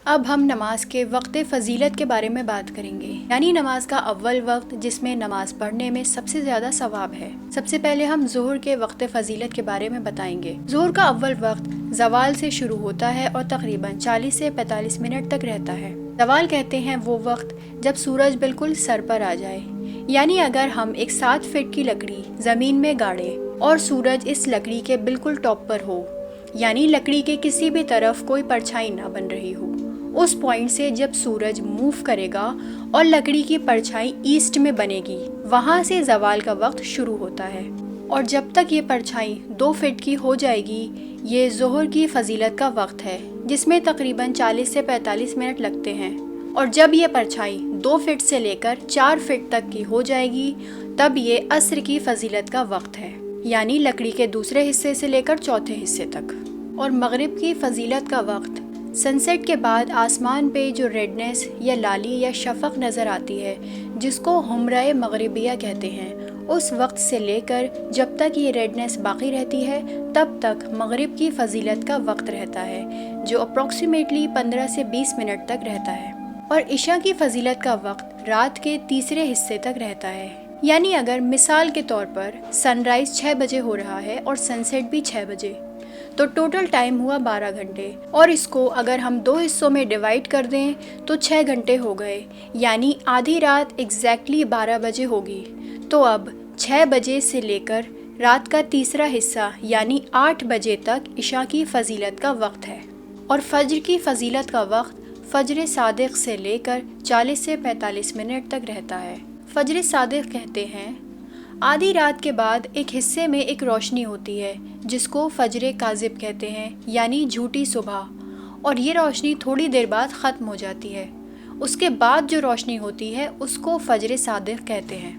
اب ہم نماز کے وقت فضیلت کے بارے میں بات کریں گے، یعنی نماز کا اول وقت جس میں نماز پڑھنے میں سب سے زیادہ ثواب ہے۔ سب سے پہلے ہم ظہر کے وقت فضیلت کے بارے میں بتائیں گے۔ ظہر کا اول وقت زوال سے شروع ہوتا ہے اور تقریباً 40 سے 45 منٹ تک رہتا ہے۔ زوال کہتے ہیں وہ وقت جب سورج بالکل سر پر آ جائے، یعنی اگر ہم ایک 7 فٹ کی لکڑی زمین میں گاڑیں اور سورج اس لکڑی کے بالکل ٹاپ پر ہو، یعنی لکڑی کے کسی بھی طرف کوئی پرچھائی نہ بن رہی ہو، اس پوائنٹ سے جب سورج موو کرے گا اور لکڑی کی پرچھائی ایسٹ میں بنے گی، وہاں سے زوال کا وقت شروع ہوتا ہے، اور جب تک یہ پرچھائی 2 فٹ کی ہو جائے گی، یہ ظہر کی فضیلت کا وقت ہے، جس میں تقریباً 40 سے 45 منٹ لگتے ہیں، اور جب یہ پرچھائی 2 فٹ سے لے کر 4 فٹ تک کی ہو جائے گی، تب یہ عصر کی فضیلت کا وقت ہے، یعنی لکڑی کے دوسرے حصے سے لے کر چوتھے حصے تک۔ اور مغرب کی فضیلت کا وقت سن سیٹ کے بعد آسمان پہ جو ریڈنس یا لالی یا شفق نظر آتی ہے، جس کو حمرہ مغربیہ کہتے ہیں، اس وقت سے لے کر جب تک یہ ریڈنس باقی رہتی ہے، تب تک مغرب کی فضیلت کا وقت رہتا ہے، جو اپروکسیمیٹلی 15 سے 20 منٹ تک رہتا ہے۔ اور عشاء کی فضیلت کا وقت رات کے تیسرے حصے تک رہتا ہے، یعنی اگر مثال کے طور پر سن رائز 6 بجے ہو رہا ہے اور سن سیٹ بھی 6 بجے، تو ٹوٹل ٹائم ہوا 12 گھنٹے، اور اس کو اگر ہم 2 حصوں میں ڈیوائڈ کر دیں تو 6 گھنٹے ہو گئے، یعنی آدھی رات ایگزیکٹلی 12 بجے ہوگی۔ تو اب 6 بجے سے لے کر رات کا تیسرا حصہ یعنی 8 بجے تک عشاء کی فضیلت کا وقت ہے۔ اور فجر کی فضیلت کا وقت فجر صادق سے لے کر 40 سے 45 منٹ تک رہتا ہے۔ فجر صادق کہتے ہیں آدھی رات کے بعد ایک حصے میں ایک روشنی ہوتی ہے جس کو فجر کاذب کہتے ہیں، یعنی جھوٹی صبح، اور یہ روشنی تھوڑی دیر بعد ختم ہو جاتی ہے۔ اس کے بعد جو روشنی ہوتی ہے اس کو فجر صادق کہتے ہیں۔